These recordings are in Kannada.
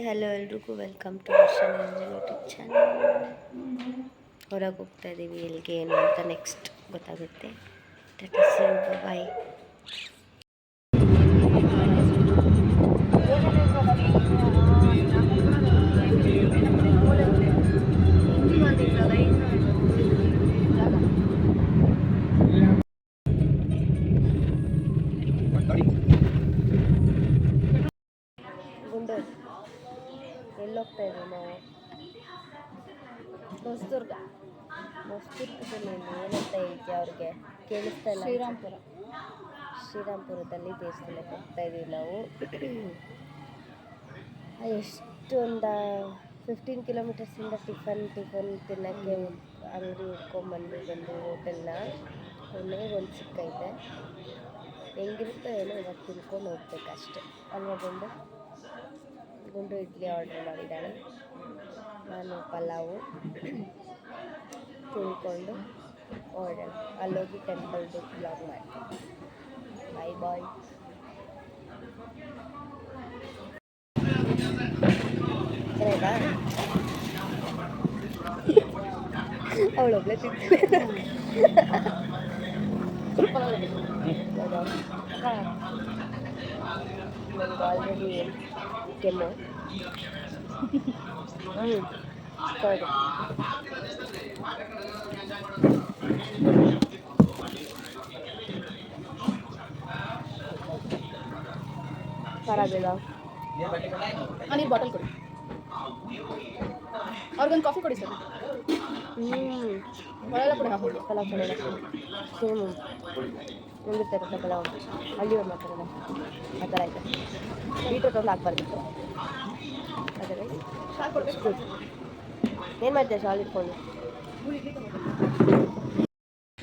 ಹಲೋ ಎಲ್ರಿಗೂ welcome to version angel YouTube channel. ಹೊರಗೆ ಹೋಗ್ತಾ ಇದ್ದೀವಿ, ಎಲ್ಲಿಗೆ ಏನು ಅಂತ ನೆಕ್ಸ್ಟ್ ಗೊತ್ತಾಗುತ್ತೆ. Tata see you, bye. ಗುಂಡು ಎಲ್ಲೋಗ್ತಾ ಇದ್ದೀವಿ ನಾವು? ಹೊಸದುರ್ಗದಲ್ಲಿ ಏನಂತ ಹೇಳ್ತೀವಿ ಅವ್ರಿಗೆ ಕೇಳಿಸ್ತಾ ಇಲ್ಲ. ಶ್ರೀರಾಮ್ಪುರದಲ್ಲಿ ದೇವಸ್ಥಾನಕ್ಕೆ ಹೋಗ್ತಾ ಇದ್ದೀವಿ ನಾವು. ಎಷ್ಟೊಂದು 15 ಕಿಲೋಮೀಟರ್ಸಿಂದ ಟಿಫನ್ ತಿನ್ನೋಕ್ಕೆ ಅಂಗಡಿ ಹುಡ್ಕೊಂಬಂದು ಹೋಟೆಲ್ನ ಕೊನೆಗೆ ಒಂದು ಸಿಕ್ಕೈತೆ. ಹೆಂಗಿರುತ್ತೋ ಏನೋ ಇವಾಗ ತಿನ್ಕೊಂಡು ಹೋಗ್ಬೇಕಷ್ಟೆ ಅಲ್ವಾ ಗುಂಡು ಇಡ್ಲಿ ಆರ್ಡ್ರ್ ಮಾಡಿದ್ದಾಳೆ, ನಾನು ಪಲಾವು ತಿಳ್ಕೊಂಡು ಹೊರಡೋಣ. ಅಲ್ಲೋಗಿ ಟೆಂಪಲ್ದು ಬ್ಲಾಗ್ ಮಾಡ್ತೀನಿ. ಬಾಯ್. ಆಯ್ತಾ? ಅವಳೊಬ್ಬಳೆ ತಿಂತಾಳೆ. ನನಗೆ ಆಲ್ರೆಡಿ ಕೆಮ್ಮು. ಹೌದು. ಪರವಾಗಿಲ್ಲ. ನೀರು ಬಾಟಲ್ ಕೊಡಿ, ಅವ್ರಿಗೊಂದು ಕಾಫಿ ಕೊಡಿ ಸರ್. ಒಳ್ಳೆಲ್ಲ ಕೊಡಿ. ಪಲಾವ್ ಚೆನ್ನಾಗಿದೆ. ಸೇಮು ಹೆಂಗಿರ್ತಾಯಿರುತ್ತೆ ಪಲಾವ್, ಹಳ್ಳಿಯವ್ರು ಮಾಡ್ತಾರಲ್ಲ ಆ ಥರ ಆಯಿತು. ಬೀಟ್ರೂಟ್ ಒಂದು ಹಾಕ್ಬಾರ್ದಿತ್ತು. ಅದರಲ್ಲಿ ಏನು ಮಾಡ್ತೀಯ ಶಾಲ್ ಇಟ್ಕೊಂಡು?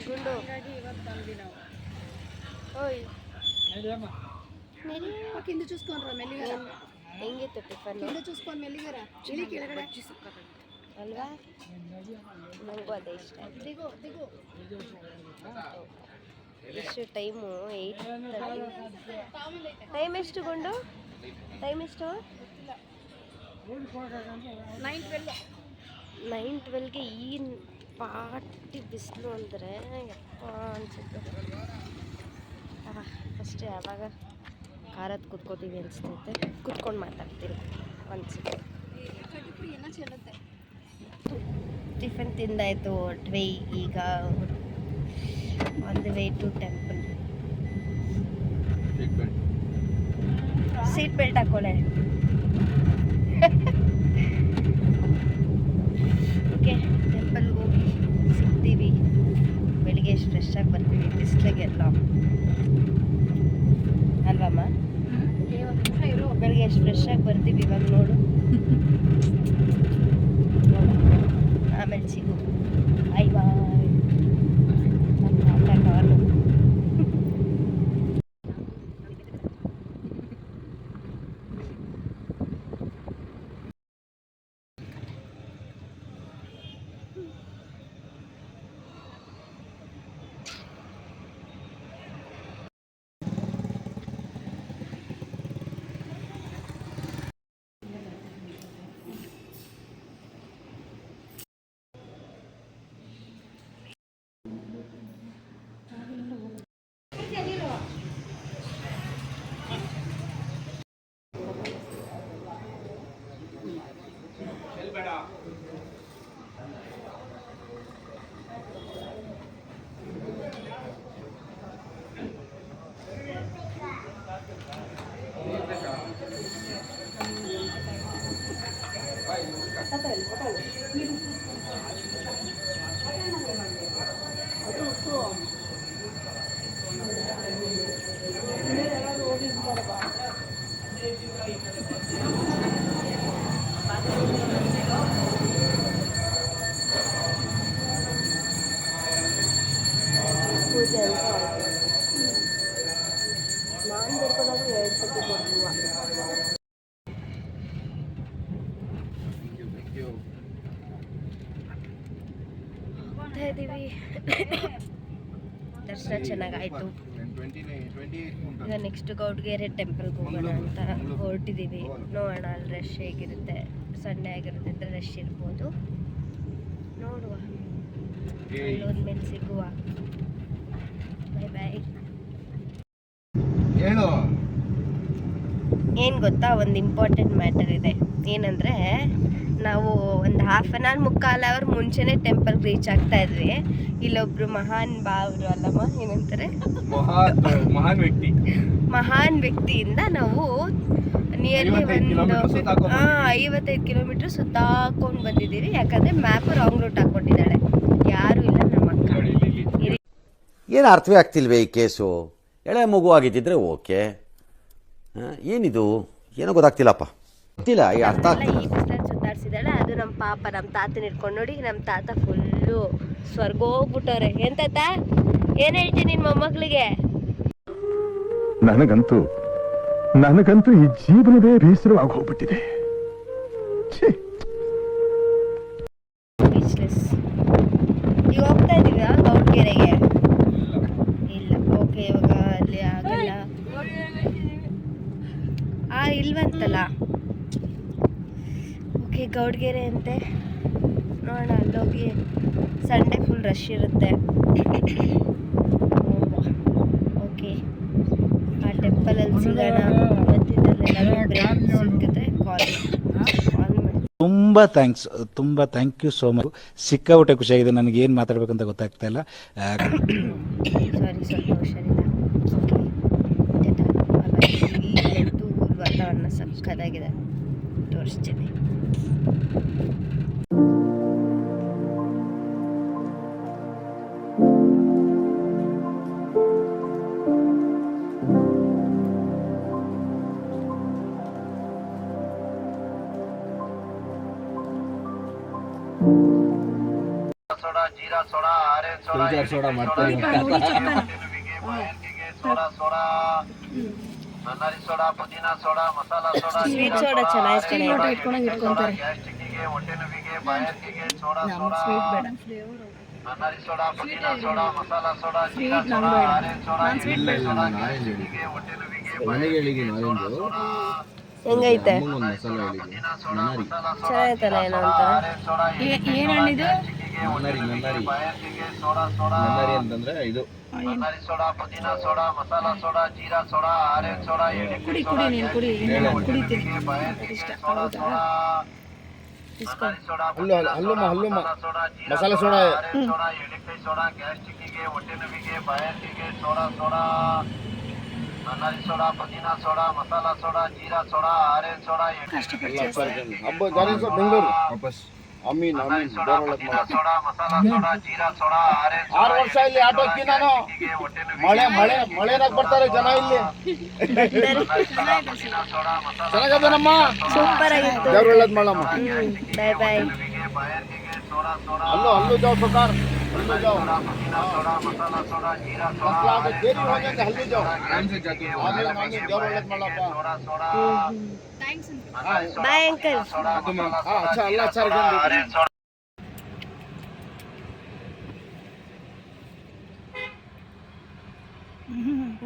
ಗುಂಡು ಓಯ್ కింద చూసుకోనరా మెల్లిగా. ಹೆಂಗಿತ್ತು ಟಿಫನ್? కింద చూసుకొని మెల్లిగా ಚಿಲಿ ಕೆಳಗಡೆ ಅಲ್ವಾ? ನನಗೂ ಅದೇ ಇಷ್ಟ. ದಿಗೋ ಎಷ್ಟು ಟೈಮು? 8:30. ಟೈಮ್ ಎಷ್ಟು ಗುಂಡು? ಟೈಮ್ ಎಷ್ಟು? 9:12ಗೆ ಈ ಪಾಟಿ ಬಿಸಿಲು ಅಂದರೆ ಯಪ್ಪ ಅನಿಸುತ್ತೆ. ಫಸ್ಟ್ ಯಾವಾಗ ಕಾರದ್ದು ಕೂತ್ಕೋತೀವಿ ಅನಿಸ್ತೈತೆ. ಕೂತ್ಕೊಂಡು ಮಾತಾಡ್ತೀವಿ ಅನಿಸುತ್ತೆ. ಟಿಫನ್ ತಿಂದಾಯಿತು, ಹೊರಟ್ವಿ. ಈಗ on the way to temple. Seat belt ಹಾಕೊಳ್ಳೆ. ಓಕೆ, ಟೆಂಪಲ್ಗೆ ಹೋಗಿ ಸಿಗ್ತೀವಿ. ಬೆಳಿಗ್ಗೆ ಎಷ್ಟು ಫ್ರೆಶ್ ಆಗಿ ಬರ್ತೀವಿ ಬಿಸಿಲಿಗೆಲ್ಲ ಅಲ್ವಮ್ಮ? ಬೆಳಿಗ್ಗೆ ಎಷ್ಟು ಫ್ರೆಶ್ ಆಗಿ ಬರ್ತೀವಿ ಇವಾಗ ನೋಡು. ಆಮೇಲೆ ಸಿಗು. ಬಾಯ್. ಪೂಜೆ ಅಂತ ಆಯಿತು. ನಾನು ಬರ್ಕೊಂಡಾಗ 2 ಸತಿ ಕೊಡ್ತೀವ. ಹೋಗ್ತಾ ಇದ್ದೀವಿ. ದರ್ಶನ ಚೆನ್ನಾಗಾಯಿತು. ಈಗ ನೆಕ್ಸ್ಟ್ ಗೌಡ್ಗೆರೆ ಟೆಂಪಲ್ಗೆ ಹೋಗೋಣ ಅಂತ ಹೊರಟಿದ್ದೀವಿ. ನೋಡೋಣ ಅಲ್ಲಿ ರಶ್ ಹೇಗಿರುತ್ತೆ. ಸಂಡೇ ಆಗಿರೋದ್ರಿಂದ ರಶ್ ಇರ್ಬೋದು, ನೋಡುವ. ಅಲ್ಲೋದ್ಮೇಲೆ ಸಿಗುವ. ಬಾಯ್ ಬಾಯ್. ಏನು ಗೊತ್ತಾ, ಒಂದು ಇಂಪಾರ್ಟೆಂಟ್ ಮ್ಯಾಟರ್ ಇದೆ. ಏನಂದರೆ ನಾವು ಒಂದು 1/2 ಅವರ್ 3/4 ಅವರ್ ಮುಂಚೆನೇ ಟೆಂಪಲ್ಗೆ ರೀಚ್ ಆಗ್ತಾ ಇದ್ವಿ. ಇಲ್ಲೊಬ್ರು ಮಹಾನ್ ಭಾವರು ಅಲ್ಲಮ್ಮ, ಏನಂತಾರೆ, ಮಹಾನ್ ವ್ಯಕ್ತಿಯಿಂದ ನಾವು ನಿಯರ್ಲಿ ಒಂದು 55 ಕಿಲೋಮೀಟ್ರ್ ಸುತ್ತಾಕೊಂಡು ಬಂದಿದ್ದೀವಿ. ಯಾಕಂದರೆ ಮ್ಯಾಪು ರಾಂಗ್ ರೂಟ್ ಹಾಕ್ಕೊಟ್ಟಿದ್ದಾಳೆ. ಯಾರೂ ಇಲ್ಲ ನಮ್ಮ ಅಕ್ಕ. ಏನು ಅರ್ಥವೇ ಆಗ್ತಿಲ್ವೇ ಈ ಕೇಸು? ಎಳೆ ಮಗು ಆಗಿದ್ದಿದ್ರೆ ಓಕೆ, ಏನಿದು ಏನೋ ಗೊತ್ತಾಗ್ತಿಲ್ಲಪ್ಪ, ಗೊತ್ತಿಲ್ಲ, ಈ ಅರ್ಥ ಆಗ್ತಿಲ್ಲ. ಈ ಬಿಸಿಲಲ್ಲಿ ಸುತ್ತಾಡ್ಸಿದಾಳೆ. ಅದು ನಮ್ಮ ಪಾಪ, ನಮ್ಮ ತಾತನ ಇಟ್ಕೊಂಡು ನೋಡಿ. ನಮ್ಮ ತಾತ ಫುಲ್ಲು ಸ್ವರ್ಗ ಹೋಗ್ಬಿಟ್ಟವ್ರೆ. ಏನ್ ತಾತ, ಏನು ಹೇಳ್ತೀನಿ ನಿನ್ನ ಮೊಮ್ಮಕ್ಕಳಿಗೆ? ನನಗಂತೂ ಈ ಜೀವನವೇ ಬೇಸರವಾಗಿ ಹೋಗ್ಬಿಟ್ಟಿದೆ. ಸ್ಪೀಚ್ಲೆಸ್. ಈಗ ಹೋಗ್ತಾ ಇದೀವಿ ಗೌಡ್ಗೆರೆಗೆ. ಇಲ್ಲ, ಓಕೆ, ಇವಾಗ ಅಲ್ಲಿ ಆಗಲ್ಲ. ಇಲ್ವಂತಲ್ಲ. ಓಕೆ, ಗೌಡ್ಗೆರೆ ಅಂತೆ. ನೋಡೋಣ, ಅಲ್ಲೋಗಿ. ಸಂಡೇ ಫುಲ್ ರಶ್ ಇರುತ್ತೆ. ಓಕೆ, ಆ ಟೆಂಪಲಲ್ಲಿ ಸಿಗೋಣ. ಮಧ್ಯದಲ್ಲೆಲ್ಲ ಬ್ರೇಕ್ ಸಿಕ್ಕಿದ್ರೆ ಕಾಲ್ ಮಾಡಿ. ತುಂಬ ಥ್ಯಾಂಕ್ ಯು ಸೋ ಮಚ್. ಸಿಕ್ಕಾಬಿಟ್ಟೆ ಖುಷಿಯಾಗಿದೆ. ನನಗೆ ಏನು ಮಾತಾಡ್ಬೇಕಂತ ಗೊತ್ತಾಗ್ತಾ ಇಲ್ಲ. ಸಾರಿ, ಸ್ವಲ್ಪ ಹುಷಾರಿಲ್ಲ. ಓಕೆ, ಇಲ್ಲಂತೂ ವಾತಾವರಣ ಸಕ್ಕತ್ತಾಗಿದೆ, ತೋರಿಸ್ತೀನಿ. Jeera soda, orange soda, soda ಮಾಡ್ತಾರೆ. ನನ್ನಾರಿ ಸೋಡಾ, ಪುದೀನಾ soda, masala soda, sweet soda ಚೆನ್ನಾಗಿ ಇಟ್ಕೊಂತಾರೆ. ಗ್ಯಾಸ್ಟ್ರಿಕ್ಕಿಗೆ, ಹೊಟ್ಟೆ ನೋವಿಗೆ, ಬಾಯಾರಿಕೆಗೆ ಸೋಡಾ ಸೋಡಾ. ನನ್ನಾರಿ ಸೋಡಾ, ಪುದೀನಾ soda, masala soda, jeera soda, orange soda, soda, ಗ್ಯಾಸ್ಟ್ರಿಕ್ಕಿಗೆ, ಹೊಟ್ಟೆ ನೋವಿಗೆ, ಬಾಯಾರಿಕೆಗೆ ಸೋಡಾ ಸೋಡಾ. ಹೆಂಗೈತೆ? ಚೆನ್ನಾಗೈತಲ್ಲ ಏನೋ ಅಂತಾರೆ. ಏನು ಹಣ್ಣಿದು? ಅಂತಂದ್ರೆ ಇದು ನನ್ನಾರಿ ಸೋಡಾ, ಪುದೀನಾ soda, masala soda, jeera soda, orange soda, ಕುಡಿ ನೀನು ಕುಡಿ, ಕುಡಿತೀನಿ. ಇಷ್ಟ ಹೌದಾ? ಮಸಾಲಾ ಸೋಡಾ, ಎಣ್ಣೆಕಾಯಿ ಸೋಡಾ, ಗ್ಯಾಸ್ಟ್ರಿಕ್ಕಿಗೆ, ಹೊಟ್ಟೆ ನೋವಿಗೆ, ಬಾಯಾರಿಕೆಗೆ ಸೋಡಾ ಸೋಡಾ. ನನ್ನಾರಿ ಸೋಡಾ, ಪುದೀನಾ soda, masala soda, jeera soda, orange soda, Bengaluru ವಾಪಸ್ ಅಮೀನ್ soda, masala soda, jeera soda, orange 6 ವರ್ಷ ಇಲ್ಲಿ ಆಟೋ ಹಾಕಿ ನಾನು. ಮಳೆನಾಗ ಬರ್ತಾರೆ ಜನ ಇಲ್ಲಿ. ಚೆನ್ನಾಗದನಮ್ಮ, ಸೂಪರ್ ಆಗಿತ್ತು. ದೇವ್ರು ಒಳ್ಳೇದ್ ಮಾಡಮ್ಮ. ಬಾಯ್ ಬಾಯ್. ಹಲ್ಲು ಜಾವ್ ಸುತಾರ್, ಹಲ್ಲು ಜಾವ್ ದೇವಿ ಹೋಗಂಗೆ ಹಲ್ಲು ಜಾವ್. ದೇವ್ರು ಒಳ್ಳೇದ್ ಮಾಡಪ್ಪ. Bye uncle. ಅಲ್ಲ ಸರ್,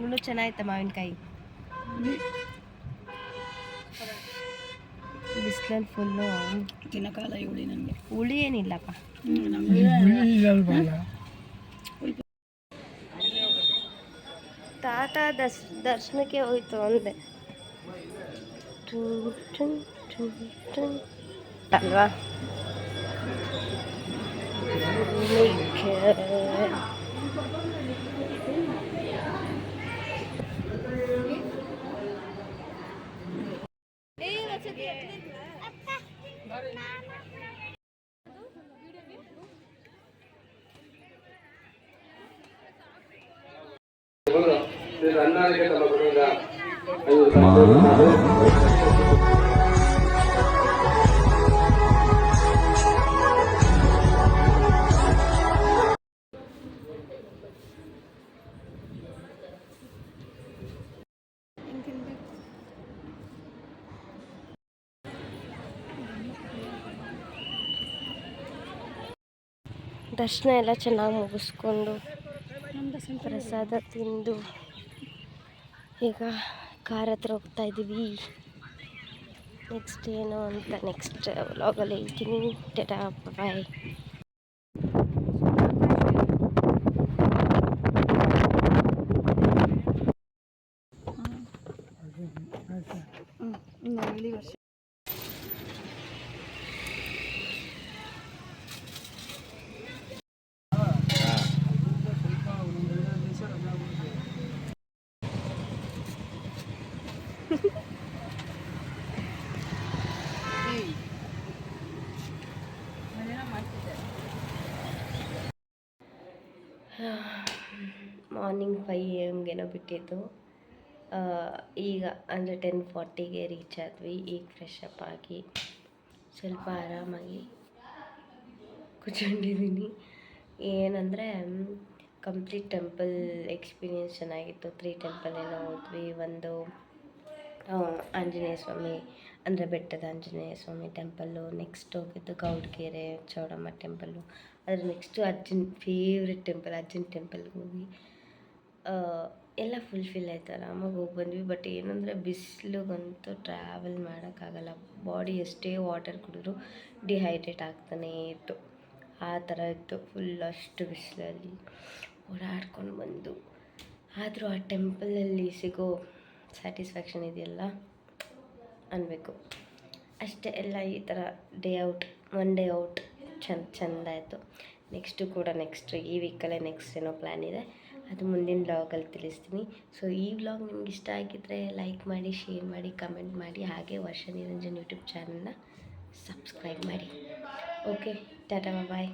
ಇನ್ನೂ ಚೆನ್ನಾಯ್ತ ಮಾವಿನಕಾಯಿ. ಬಿಸಿಲಲ್ಲಿ ಫುಲ್ಲು ತಿನ್ನಕಾಲ ಹುಳಿ. ನನಗೆ ಹುಳಿ ಏನಿಲ್ಲಪ್ಪ. ತಾತ ದರ್ಶನಕ್ಕೆ ಹೋಯ್ತು ಅಂದೆ ಅಲ್ವಾ? ದರ್ಶನ ಎಲ್ಲ ಚೆನ್ನಾಗಿ ಮುಗಿಸ್ಕೊಂಡು ಪ್ರಸಾದ ತಿಂದು ಈಗ ಕಾರ್ ಹತ್ರ ಹೋಗ್ತಾ ಇದ್ದೀವಿ. ನೆಕ್ಸ್ಟ್ ಏನು ಅಂತ ನೆಕ್ಸ್ಟ್ ವ್ಲಾಗಲ್ಲಿ ಹೇಳ್ತೀನಿ. ಟಾಟಾ ಬಾಯ್. ಇನ್ನು ಹೇಳಿ ವರ್ಷ ಮಾರ್ನಿಂಗ್ 5 AM ಬಿಟ್ಟಿದ್ದು. ಈಗ ಅಂದರೆ 10:40ಗೆ ರೀಚ್ ಆದ್ವಿ. ಈಗ ಫ್ರೆಶ್ ಅಪ್ ಆಗಿ ಸ್ವಲ್ಪ ಆರಾಮಾಗಿ ಕೂತ್ಕೊಂಡಿದ್ದೀನಿ. ಏನಂದರೆ ಕಂಪ್ಲೀಟ್ ಟೆಂಪಲ್ ಎಕ್ಸ್ಪೀರಿಯೆನ್ಸ್ ಚೆನ್ನಾಗಿತ್ತು. 3 ಟೆಂಪಲ್ ಏನೋ ಹೋದ್ವಿ. ಒಂದು ಆಂಜನೇಯ ಸ್ವಾಮಿ ಅಂದರೆ ಬೆಟ್ಟದ ಆಂಜನೇಯ ಸ್ವಾಮಿ ಟೆಂಪಲ್ಲು. ನೆಕ್ಸ್ಟ್ ಹೋಗಿದ್ದು ಗೌಡ್ಗೆರೆ ಚೌಡಮ್ಮ ಟೆಂಪಲ್ಲು. ಅದ್ರ ನೆಕ್ಸ್ಟು ಅಜ್ಜನ ಫೇವ್ರೆಟ್ ಟೆಂಪಲ್ ಅಜ್ಜನ ಟೆಂಪಲ್ಗೆ ಹೋಗಿ ಎಲ್ಲ ಫುಲ್ಫಿಲ್ ಆಯಿತು. ಆರಾಮಾಗಿ ಹೋಗಿ ಬಂದ್ವಿ. ಬಟ್ ಏನಂದರೆ ಬಿಸಿಲಿಗಂತೂ ಟ್ರಾವೆಲ್ ಮಾಡೋಕ್ಕಾಗಲ್ಲ. ಬಾಡಿ ಎಷ್ಟೇ ವಾಟರ್ ಕುಡಿದ್ರೂ ಡಿಹೈಡ್ರೇಟ್ ಆಗ್ತಾನೇ ಇತ್ತು. ಆ ಥರ ಇತ್ತು ಫುಲ್. ಅಷ್ಟು ಬಿಸಿಲಲ್ಲಿ ಓಡಾಡ್ಕೊಂಡು ಬಂದು ಆದರೂ ಆ ಟೆಂಪಲಲ್ಲಿ ಸಿಗೋ ಸ್ಯಾಟಿಸ್ಫ್ಯಾಕ್ಷನ್ ಇದೆಯಲ್ಲ ಅನ್ಬೇಕು. ಅಷ್ಟೇ. ಎಲ್ಲ ಈ ಥರ ಒನ್ ಡೇ ಔಟ್ ಚೆಂದ ಆಯಿತು. ನೆಕ್ಸ್ಟ್ ಈ ವೀಕಲ್ಲೇ ನೆಕ್ಸ್ಟ್ ಏನೋ ಪ್ಲ್ಯಾನ್ ಇದೆ. ಅದು ಮುಂದಿನ ವ್ಲಾಗಲ್ಲಿ ತಿಳಿಸ್ತೀನಿ. ಸೊ ಈ ವ್ಲಾಗ್ ನಿಮ್ಗೆ ಇಷ್ಟ ಆಗಿದ್ದರೆ ಲೈಕ್ ಮಾಡಿ, ಶೇರ್ ಮಾಡಿ, ಕಮೆಂಟ್ ಮಾಡಿ. ಹಾಗೆ ವರ್ಷ ನಿರಂಜನ್ ಯೂಟ್ಯೂಬ್ ಚಾನಲ್ನ ಸಬ್ಸ್ಕ್ರೈಬ್ ಮಾಡಿ. ಓಕೆ, ಟಾಟಾ ಬಾಯ್.